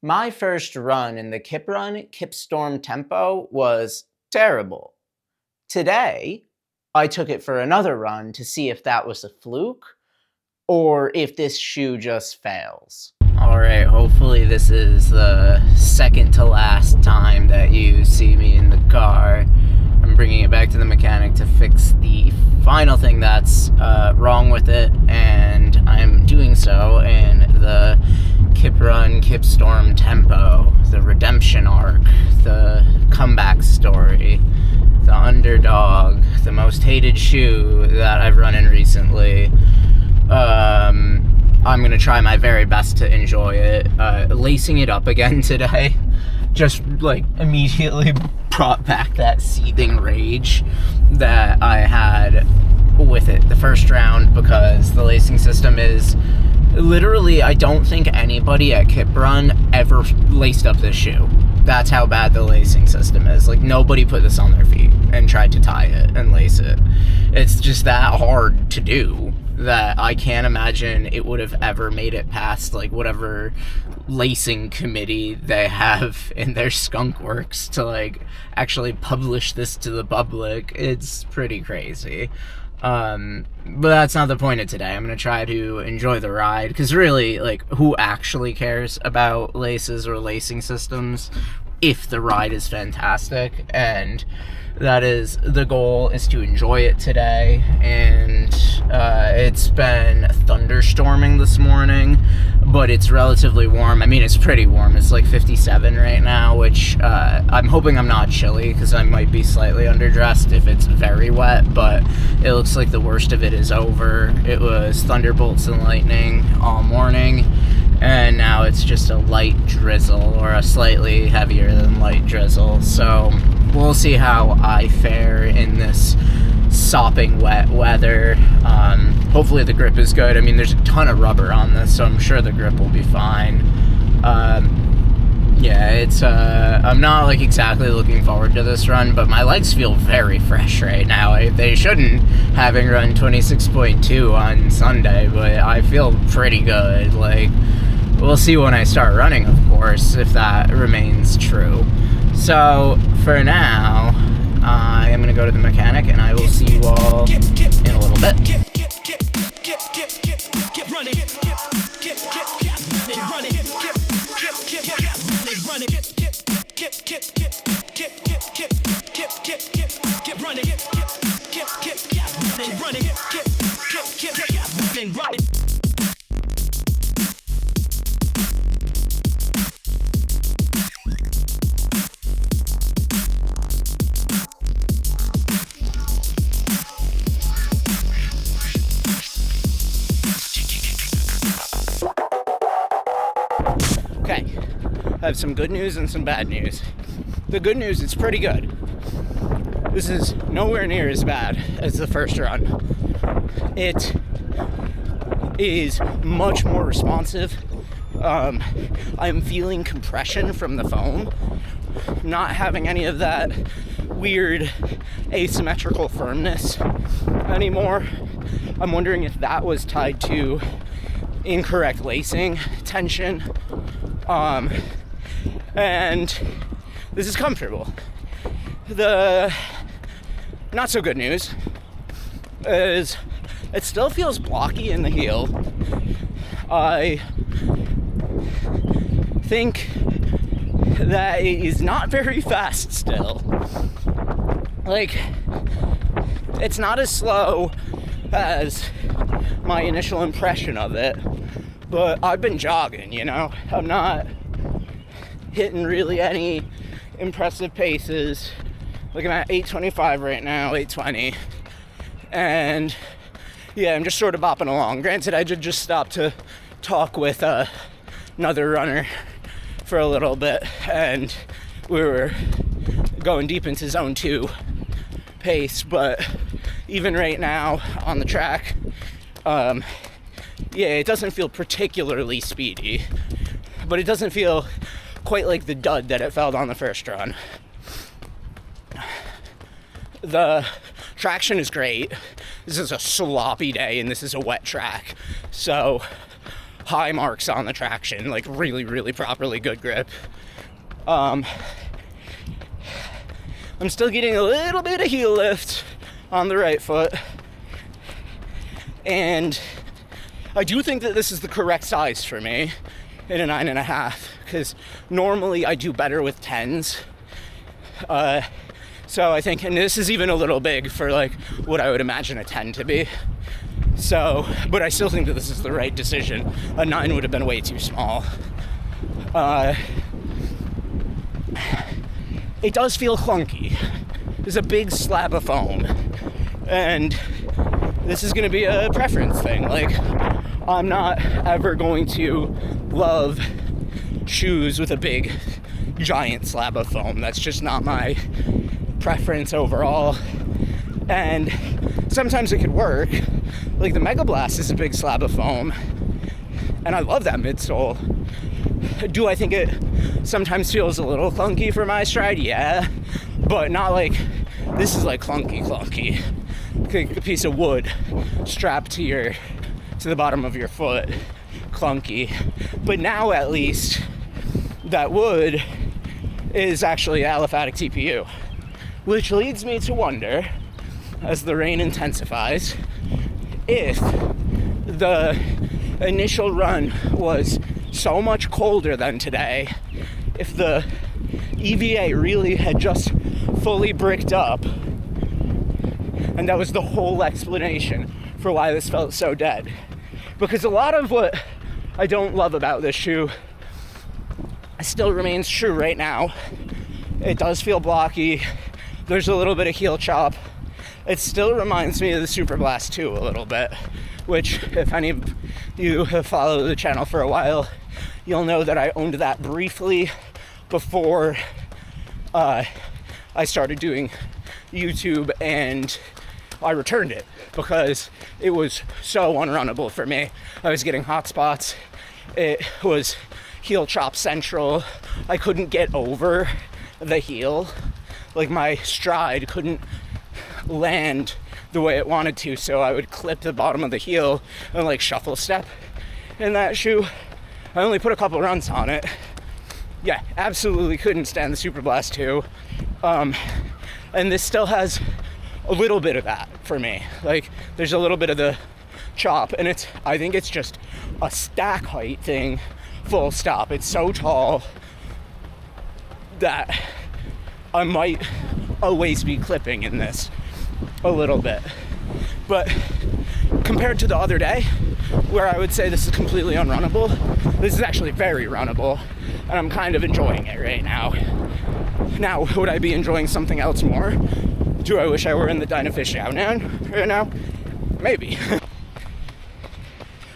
My first run in the Kiprun Kipstorm Tempo was terrible. Today, I took it for another run to see if that was a fluke or if this shoe just fails. Alright, hopefully this is the second to last time that you see me in the car. I'm bringing it back to the mechanic to fix the final thing that's wrong with it, and I'm doing so in the Kiprun Kipstorm Tempo, the redemption arc, the comeback story, the underdog, the most hated shoe that I've run in recently. I'm gonna try my very best to enjoy it. Lacing it up again today just like immediately brought back that seething rage that I had with it the first round, because the lacing system is literally, I don't think anybody at Kiprun ever laced up this shoe. That's how bad the lacing system is. Like, nobody put this on their feet and tried to tie it and lace it. It's just that hard to do that I can't imagine it would have ever made it past like whatever lacing committee they have in their skunk works to like actually publish this to the public. It's pretty crazy. But that's not the point of today. I'm going to try to enjoy the ride, because really, like, who actually cares about laces or lacing systems if the ride is fantastic? And that is the goal, is to enjoy it today. And it's been thunderstorming this morning, but it's relatively warm. I mean, it's pretty warm. It's like 57 right now, which I'm hoping I'm not chilly, because I might be slightly underdressed if it's very wet, but it looks like the worst of it is over. It was thunderbolts and lightning all morning, and now it's just a light drizzle, or a slightly heavier than light drizzle. So we'll see how I fare in this sopping wet weather. Hopefully the grip is good. I mean, there's a ton of rubber on this, so I'm sure the grip will be fine. Yeah, it's I'm not like exactly looking forward to this run, but my legs feel very fresh right now. They shouldn't, having run 26.2 on Sunday, but I feel pretty good. Like, we'll see when I start running, of course, if that remains true. So for now, I am going to go to the mechanic, and I will see you all in a little bit. Okay, I have some good news and some bad news. The good news, it's pretty good. This is nowhere near as bad as the first run. It is much more responsive. I'm feeling compression from the foam, not having any of that weird asymmetrical firmness anymore. I'm wondering if that was tied to incorrect lacing tension. And this is comfortable. The not so good news is it still feels blocky in the heel. I think that it is not very fast still. Like, it's not as slow as my initial impression of it, but I've been jogging, you know? I'm not hitting really any impressive paces. Looking at 8:25 right now, 8:20. And yeah, I'm just sort of bopping along. Granted, I did just stop to talk with another runner for a little bit, and we were going deep into zone 2 pace, but even right now on the track, yeah, it doesn't feel particularly speedy, but it doesn't feel quite like the dud that it felt on the first run. The traction is great. This is a sloppy day, and this is a wet track, so high marks on the traction, like really, really properly good grip. I'm still getting a little bit of heel lift on the right foot, and I do think that this is the correct size for me in a 9.5, because normally I do better with 10s. So I think, and this is even a little big for like what I would imagine a 10 to be. So, but I still think that this is the right decision. A 9 would have been way too small. It does feel clunky. There's a big slab of foam, and this is going to be a preference thing. Like, I'm not ever going to love shoes with a big, giant slab of foam. That's just not my preference overall. And sometimes it could work. Like the Mega Blast is a big slab of foam, and I love that midsole. Do I think it sometimes feels a little clunky for my stride? Yeah, but not like, this is like clunky. Like a piece of wood strapped to the bottom of your foot, clunky. But now at least that wood is actually aliphatic TPU, which leads me to wonder, as the rain intensifies, if the initial run was so much colder than today, if the EVA really had just fully bricked up, and that was the whole explanation for why this felt so dead. Because a lot of what I don't love about this shoe still remains true right now. It does feel blocky. There's a little bit of heel chop. It still reminds me of the Super Blast 2 a little bit, which, if any of you have followed the channel for a while, you'll know that I owned that briefly before I started doing YouTube, and I returned it because it was so unrunnable for me. I was getting hot spots. It was heel chop central. I couldn't get over the heel. Like, my stride couldn't land the way it wanted to, so I would clip the bottom of the heel and like shuffle step in that shoe. I only put a couple runs on it. Yeah, absolutely couldn't stand the Super Blast 2. And this still has a little bit of that for me. Like, there's a little bit of the chop, and I think it's just a stack height thing, full stop. It's so tall that I might always be clipping in this a little bit. But compared to the other day, where I would say this is completely unrunnable, this is actually very runnable, and I'm kind of enjoying it right now. Now, would I be enjoying something else more? Do I wish I were in the Dynafish out now? Right now? Maybe.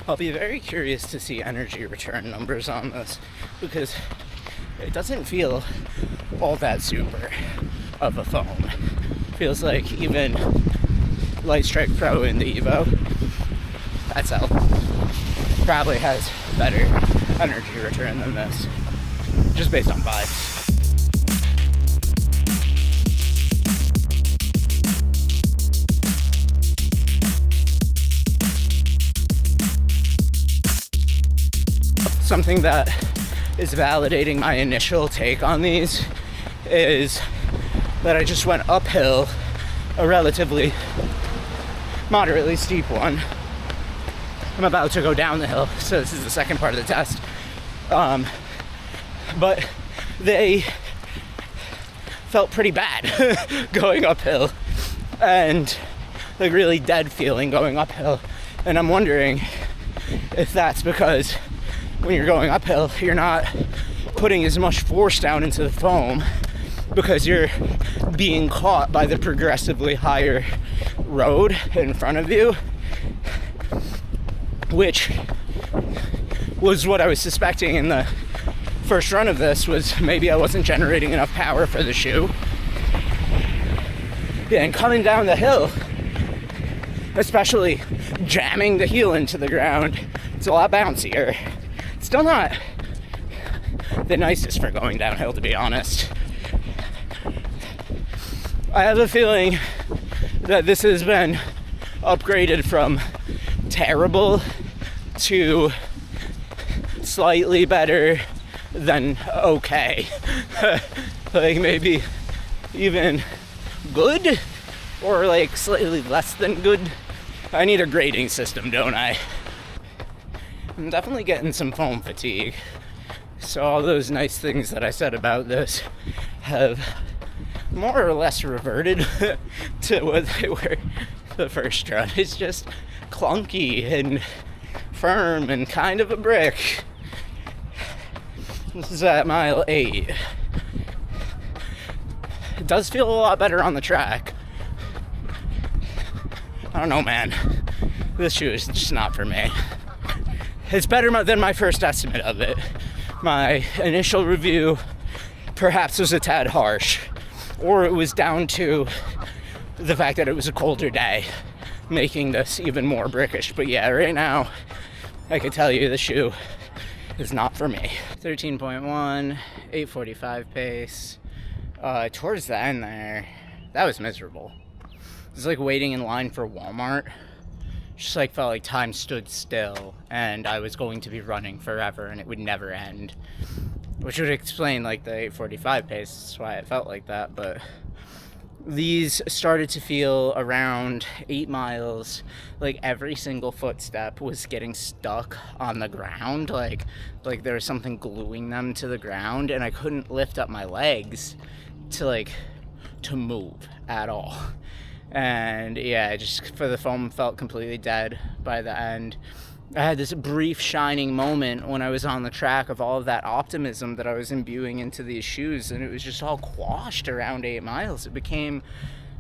I'll be very curious to see energy return numbers on this, because it doesn't feel all that super of a foam. Feels like even Light Strike Pro in the Evo, XL, probably has better energy return than this, just based on vibes. Something that is validating my initial take on these is that I just went uphill a relatively moderately steep one. I'm about to go down the hill, so this is the second part of the test. But they felt pretty bad going uphill, and like really dead feeling going uphill. And I'm wondering if that's because when you're going uphill, you're not putting as much force down into the foam because you're being caught by the progressively higher road in front of you, which was what I was suspecting in the first run of this, was maybe I wasn't generating enough power for the shoe. Yeah, and coming down the hill, especially jamming the heel into the ground, it's a lot bouncier. Still not the nicest for going downhill, to be honest. I have a feeling that this has been upgraded from terrible to slightly better than okay. Like maybe even good, or like slightly less than good. I need a grading system, don't I? I'm definitely getting some foam fatigue. So all those nice things that I said about this have more or less reverted to what they were the first run. It's just clunky and firm and kind of a brick. This is at mile 8. It does feel a lot better on the track. I don't know, man. This shoe is just not for me. It's better than my first estimate of it. My initial review perhaps was a tad harsh, or it was down to the fact that it was a colder day, making this even more brickish. But yeah, right now, I can tell you the shoe is not for me. 13.1, 8:45 pace. Towards the end there, that was miserable. It was like waiting in line for Walmart. Just like felt like time stood still and I was going to be running forever and it would never end. Which would explain like the 8:45 pace, that's why it felt like that. But these started to feel around 8 miles, like every single footstep was getting stuck on the ground, like there was something gluing them to the ground, and I couldn't lift up my legs to move at all. And yeah, just for the foam felt completely dead by the end. I had this brief shining moment when I was on the track of all of that optimism that I was imbuing into these shoes, and it was just all quashed around 8 miles. It became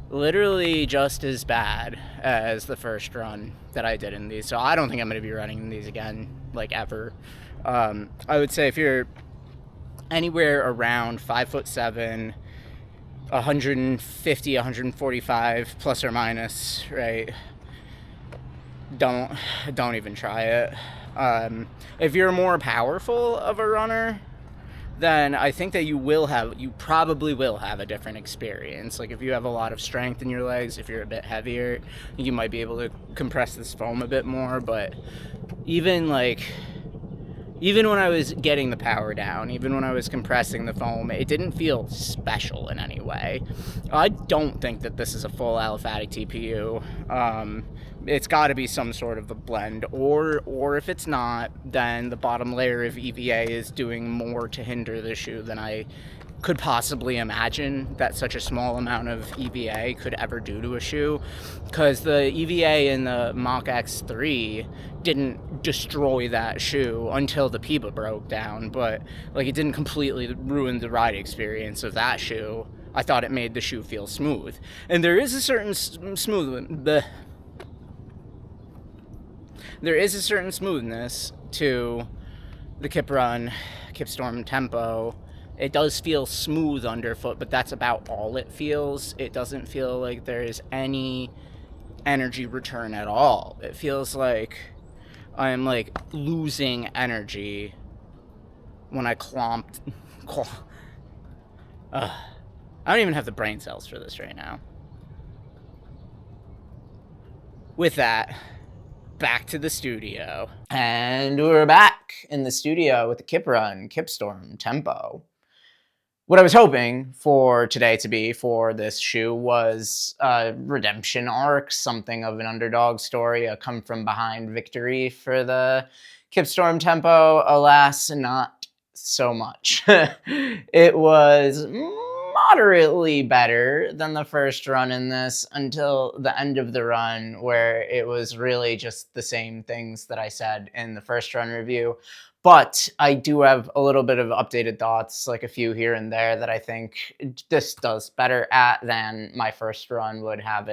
literally just as bad as the first run that I did in these. So I don't think I'm going to be running in these again, like ever. I would say if you're anywhere around 5'7", 150, 145 plus or minus, right? Don't even try it. If you're more powerful of a runner, then I think that you probably will have a different experience. Like if you have a lot of strength in your legs, if you're a bit heavier, you might be able to compress this foam a bit more. But even when I was getting the power down, even when I was compressing the foam, it didn't feel special in any way. I don't think that this is a full aliphatic TPU. It's got to be some sort of a blend, or if it's not, then the bottom layer of EVA is doing more to hinder the shoe than I could possibly imagine that such a small amount of EVA could ever do to a shoe, because the EVA in the Mach X3 didn't destroy that shoe until the PIBA broke down, but like it didn't completely ruin the ride experience of that shoe. I thought it made the shoe feel smooth, and there is a certain smoothness to the Kiprun Kipstorm Tempo. It does feel smooth underfoot, but that's about all it feels. It doesn't feel like there's any energy return at all. It feels like I'm like losing energy when I I don't even have the brain cells for this right now. With that, back to the studio. And we're back in the studio with the Kiprun Kipstorm Tempo. What I was hoping for today to be for this shoe was a redemption arc, something of an underdog story, a come from behind victory for the Kipstorm Tempo. Alas, not so much. It was moderately better than the first run in this until the end of the run, where it was really just the same things that I said in the first run review. But I do have a little bit of updated thoughts, like a few here and there, that I think this does better at than my first run would have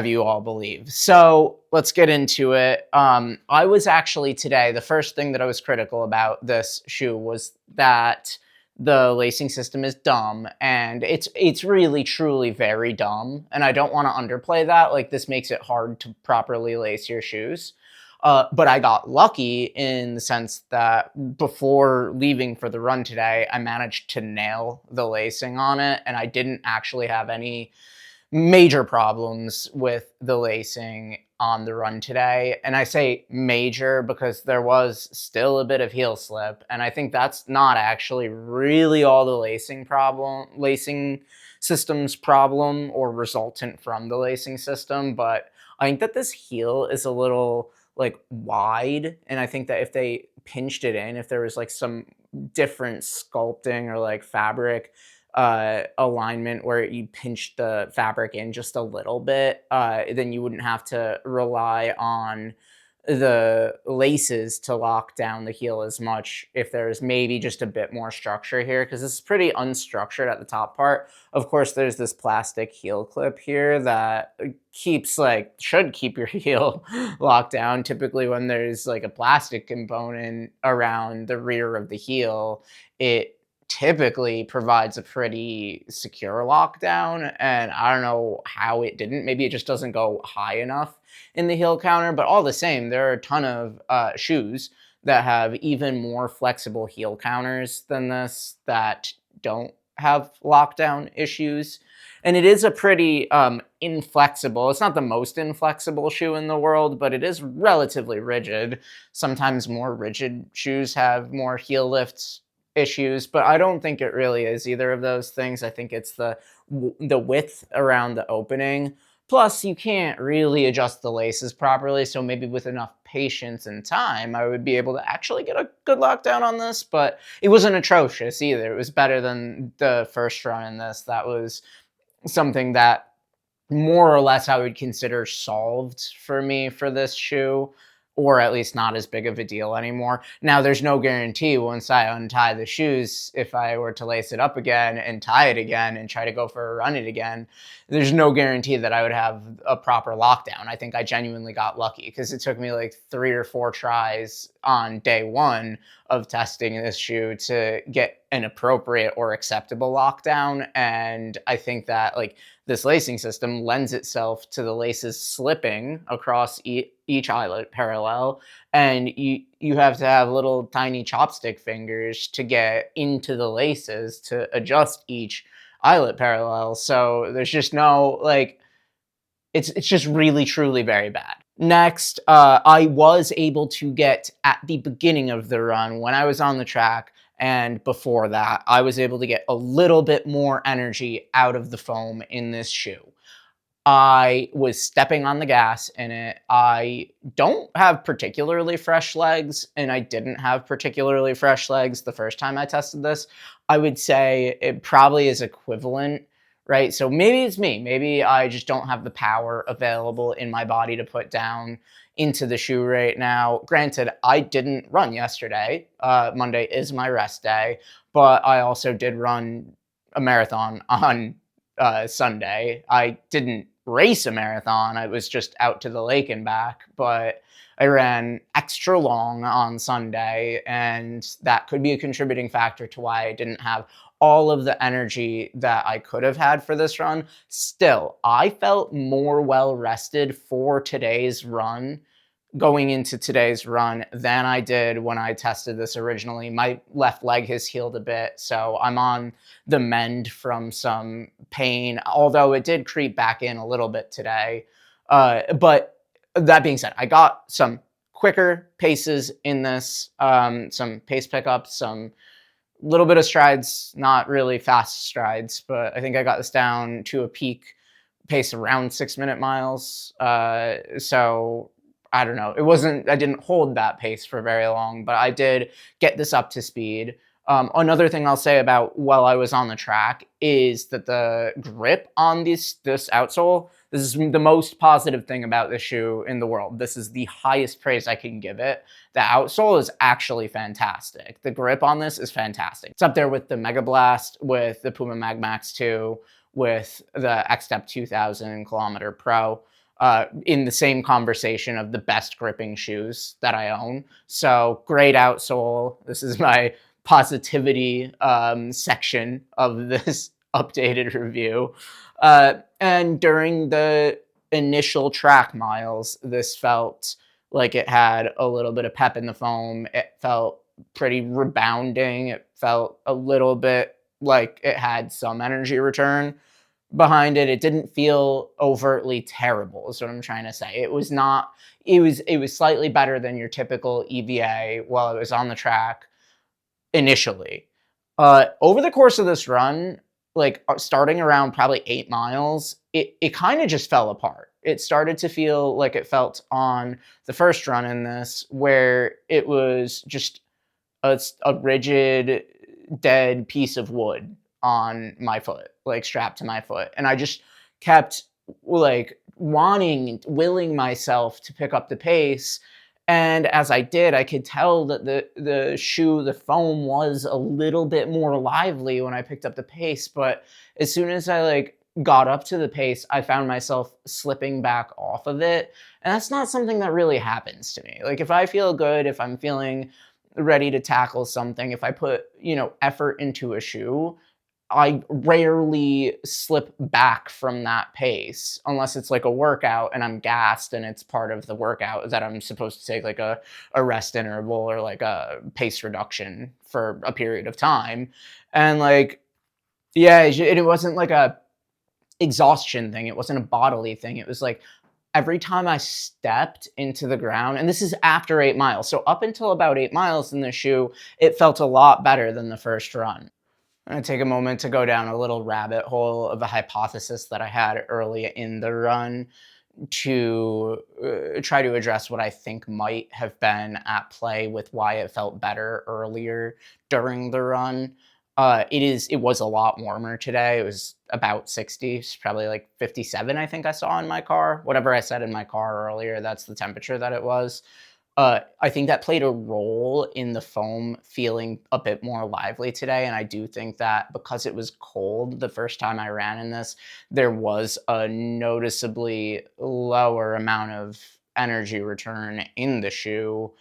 you all believe. So let's get into it. I was actually today, the first thing that I was critical about this shoe was that the lacing system is dumb, and it's really truly very dumb, and I don't want to underplay that. Like, this makes it hard to properly lace your shoes. But I got lucky in the sense that before leaving for the run today, I managed to nail the lacing on it, and I didn't actually have any major problems with the lacing on the run today. And I say major because there was still a bit of heel slip. And I think that's not actually really all the lacing system's problem or resultant from the lacing system. But I think that this heel is a little like wide. And I think that if they pinched it in, if there was like some different sculpting or like fabric alignment where you pinch the fabric in just a little bit, then you wouldn't have to rely on the laces to lock down the heel as much if there's maybe just a bit more structure here because this is pretty unstructured at the top part. Of course, there's this plastic heel clip here that keeps like should keep your heel locked down. Typically when there's like a plastic component around the rear of the heel, it typically provides a pretty secure lockdown, and I don't know how it didn't. Maybe it just doesn't go high enough in the heel counter, but all the same, there are a ton of shoes that have even more flexible heel counters than this that don't have lockdown issues. And it is a pretty inflexible, it's not the most inflexible shoe in the world, but it is relatively rigid. Sometimes more rigid shoes have more heel lifts issues, but I don't think it really is either of those things. I think it's the width around the opening. Plus, you can't really adjust the laces properly, so maybe with enough patience and time, I would be able to actually get a good lockdown on this, but it wasn't atrocious either. It was better than the first run in this. That was something that more or less I would consider solved for me for this shoe, or at least not as big of a deal anymore. Now, there's no guarantee once I untie the shoes, if I were to lace it up again and tie it again and try to go for a run it again, there's no guarantee that I would have a proper lockdown. I think I genuinely got lucky because it took me like 3 or 4 tries on day one of testing this shoe to get an appropriate or acceptable lockdown. And I think that like this lacing system lends itself to the laces slipping across each eyelet parallel, and you have to have little tiny chopstick fingers to get into the laces to adjust each eyelet parallel. So there's just no like it's just really truly very bad. Next, I was able to get at the beginning of the run when I was on the track, and before that, I was able to get a little bit more energy out of the foam in this shoe. I was stepping on the gas in it. I don't have particularly fresh legs, and I didn't have particularly fresh legs the first time I tested this. I would say it probably is equivalent, right? So maybe it's me. Maybe I just don't have the power available in my body to put down into the shoe right now. Granted, I didn't run yesterday. Monday is my rest day, but I also did run a marathon on Sunday. I didn't race a marathon. I was just out to the lake and back, but I ran extra long on Sunday, and that could be a contributing factor to why I didn't have all of the energy that I could have had for this run. Still, I felt more well rested for today's run going into today's run than I did when I tested this originally. My left leg has healed a bit, so I'm on the mend from some pain, although it did creep back in a little bit today. But that being said, I got some quicker paces in this, some pace pickups, some little bit of strides, not really fast strides, but I think I got this down to a peak pace around 6-minute miles. So I don't know. I didn't hold that pace for very long, but I did get this up to speed. Another thing I'll say about while I was on the track is that the grip on this outsole, this is the most positive thing about this shoe in the world. This is the highest praise I can give it. The outsole is actually fantastic. The grip on this is fantastic. It's up there with the Mega Blast, with the Puma Mag Max 2, with the X-Step 2000 Kilometer Pro. In the same conversation of the best gripping shoes that I own. So great outsole. This is my positivity section of this updated review. And during the initial track miles, this felt like it had a little bit of pep in the foam. It felt pretty rebounding. It felt a little bit like it had some energy return. behind it. It didn't feel overtly terrible, is what I'm trying to say. It was not, it was slightly better than your typical EVA while it was on the track initially. Over the course of this run, like starting around probably 8 miles, it kind of just fell apart. It started to feel like it felt on the first run in this, where it was just a rigid, dead piece of wood on my foot, like strapped to my foot. And I just kept like willing myself to pick up the pace. And as I did, I could tell that the foam was a little bit more lively when I picked up the pace. But as soon as I like got up to the pace, I found myself slipping back off of it. And that's not something that really happens to me. Like if I feel good, if I'm feeling ready to tackle something, if I put, effort into a shoe, I rarely slip back from that pace unless it's like a workout and I'm gassed and it's part of the workout that I'm supposed to take like a rest interval or like a pace reduction for a period of time. And like, yeah, it wasn't like a exhaustion thing. It wasn't a bodily thing. It was like every time I stepped into the ground, and this is after 8 miles. So up until about 8 miles in the shoe, it felt a lot better than the first run. I'm going to take a moment to go down a little rabbit hole of a hypothesis that I had early in the run to try to address what I think might have been at play with why it felt better earlier during the run. It was a lot warmer today. It was about 60, it's probably like 57, I think I saw in my car. Whatever I said in my car earlier, that's the temperature that it was. I think that played a role in the foam feeling a bit more lively today. And I do think that because it was cold the first time I ran in this, there was a noticeably lower amount of energy return in the shoe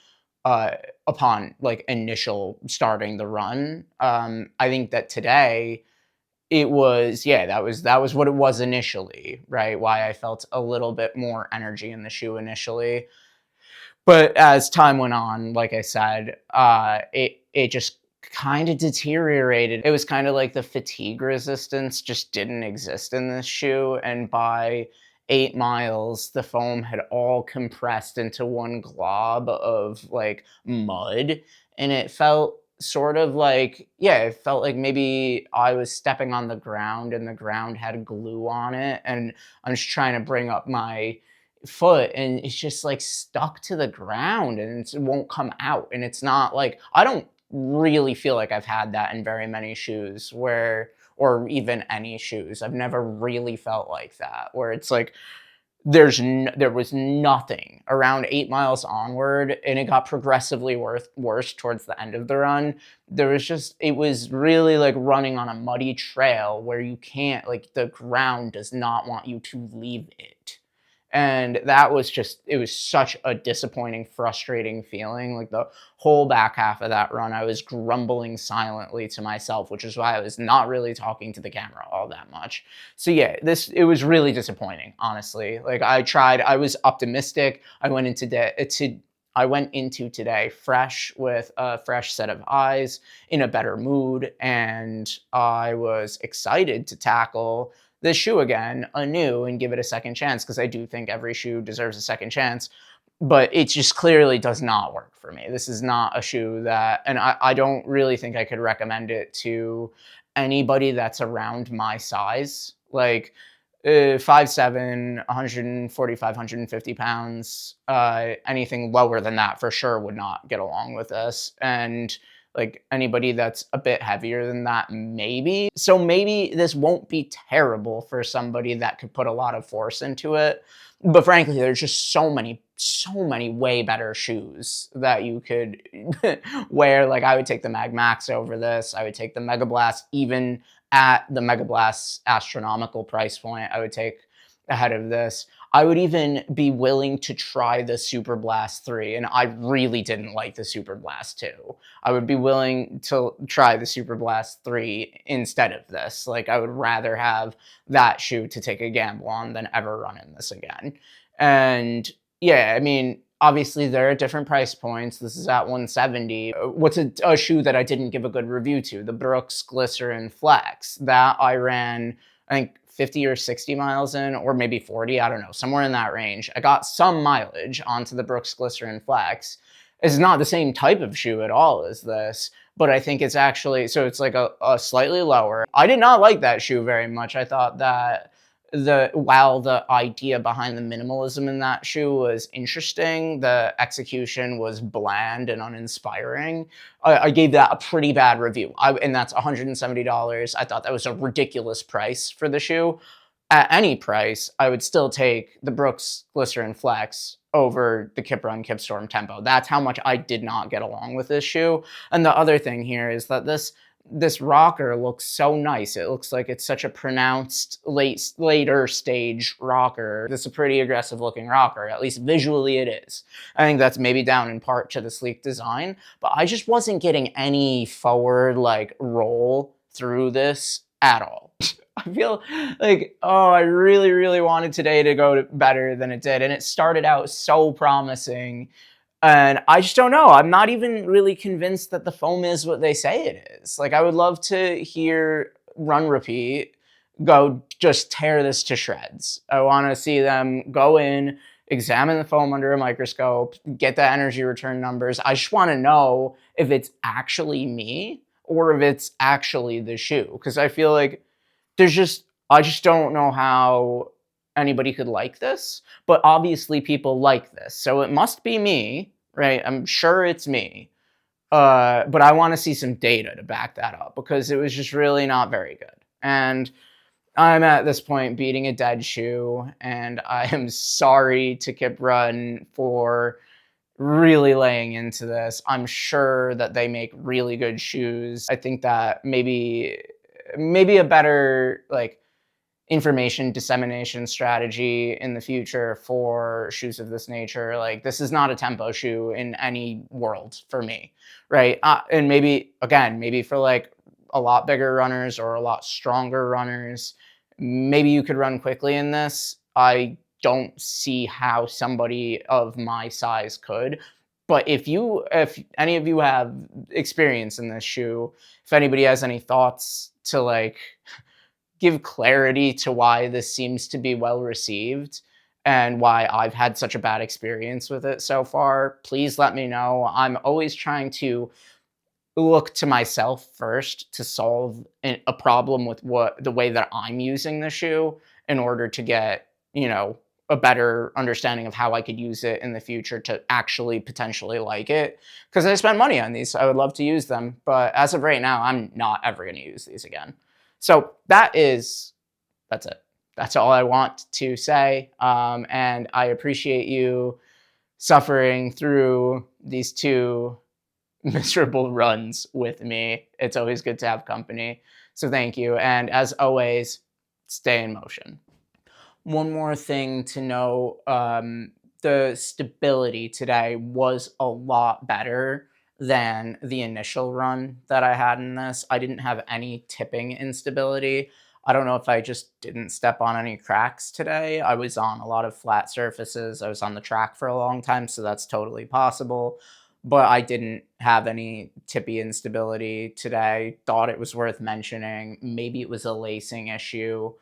uh, upon like initial starting the run. I think that today it was, yeah, that was what it was initially, right? Why I felt a little bit more energy in the shoe initially. But as time went on, like I said, it just kind of deteriorated. It was kind of like the fatigue resistance just didn't exist in this shoe, and by 8 miles, the foam had all compressed into one glob of like mud, and it felt sort of like, yeah, it felt like maybe I was stepping on the ground and the ground had glue on it, and I'm just trying to bring up my foot and it's just like stuck to the ground and it won't come out. And it's not like, I don't really feel like I've had that in very many shoes where, or even any shoes. I've never really felt like that where it's like there was nothing around 8 miles onward, and it got progressively worse towards the end of the run. There was just, it was really like running on a muddy trail where you can't, like, the ground does not want you to leave it. And that was just, it was such a disappointing, frustrating feeling. Like the whole back half of that run, I was grumbling silently to myself, which is why I was not really talking to the camera all that much. So yeah, it was really disappointing, honestly. Like I was optimistic. I went into today fresh with a fresh set of eyes, in a better mood, and I was excited to tackle this shoe again anew and give it a second chance, because I do think every shoe deserves a second chance. But it just clearly does not work for me. This is not a shoe that, and I don't really think I could recommend it to anybody that's around my size. Like 5'7", 145, 150 pounds. Anything lower than that for sure would not get along with this. And like anybody that's a bit heavier than that, maybe. So maybe this won't be terrible for somebody that could put a lot of force into it. But frankly, there's just so many way better shoes that you could wear. Like I would take the Mag Max over this. I would take the Mega Blast, even at the Mega Blast's astronomical price point, I would take ahead of this. I would even be willing to try the Super Blast 3, and I really didn't like the Super Blast 2. I would be willing to try the Super Blast 3 instead of this. Like, I would rather have that shoe to take a gamble on than ever run in this again. And yeah, I mean, obviously there are different price points. This is at 170. What's a shoe that I didn't give a good review to? The Brooks Glycerin Flex. That I ran, I think, 50 or 60 miles in, or maybe 40, I don't know, somewhere in that range. I got some mileage onto the Brooks Glycerin Flex. It's not the same type of shoe at all as this, but I think it's actually, so it's like a slightly lower. I did not like that shoe very much. I thought that while the idea behind the minimalism in that shoe was interesting, the execution was bland and uninspiring. I gave that a pretty bad review. And that's $170. I thought that was a ridiculous price for the shoe. At any price, I would still take the Brooks Glycerin Flex over the Kiprun Kipstorm Tempo. That's how much I did not get along with this shoe. And the other thing here is that this rocker looks so nice. It looks like it's such a pronounced later stage rocker. This is a pretty aggressive looking rocker, at least visually it is. I think that's maybe down in part to the sleek design, but I just wasn't getting any forward like roll through this at all. I feel like, oh, I really, really wanted today to go better than it did. And it started out so promising. And I just don't know. I'm not even really convinced that the foam is what they say it is. Like, I would love to hear Run Repeat go just tear this to shreds. I want to see them go in, examine the foam under a microscope, get the energy return numbers. I just want to know if it's actually me or if it's actually the shoe. Because I feel like I just don't know how anybody could like this, but obviously people like this. So it must be me, right? I'm sure it's me. But I want to see some data to back that up because it was just really not very good. And I'm at this point beating a dead shoe, and I am sorry to Kiprun for really laying into this. I'm sure that they make really good shoes. I think that maybe a better like information dissemination strategy in the future for shoes of this nature. Like, this is not a tempo shoe in any world for me, right? And maybe, again, maybe for like a lot bigger runners or a lot stronger runners, maybe you could run quickly in this. I don't see how somebody of my size could. But if any of you have experience in this shoe, if anybody has any thoughts to like give clarity to why this seems to be well received and why I've had such a bad experience with it so far, please let me know. I'm always trying to look to myself first to solve a problem with the way that I'm using the shoe in order to get, a better understanding of how I could use it in the future to actually potentially like it. Because I spent money on these. I would love to use them. But as of right now, I'm not ever going to use these again. So that's it. That's all I want to say. And I appreciate you suffering through these two miserable runs with me. It's always good to have company. So thank you. And as always, stay in motion. One more thing to know, the stability today was a lot better than the initial run that I had in this. I didn't have any tipping instability. I don't know if I just didn't step on any cracks today. I was on a lot of flat surfaces. I was on the track for a long time, so that's totally possible. But I didn't have any tippy instability today. Thought it was worth mentioning. Maybe it was a lacing issue.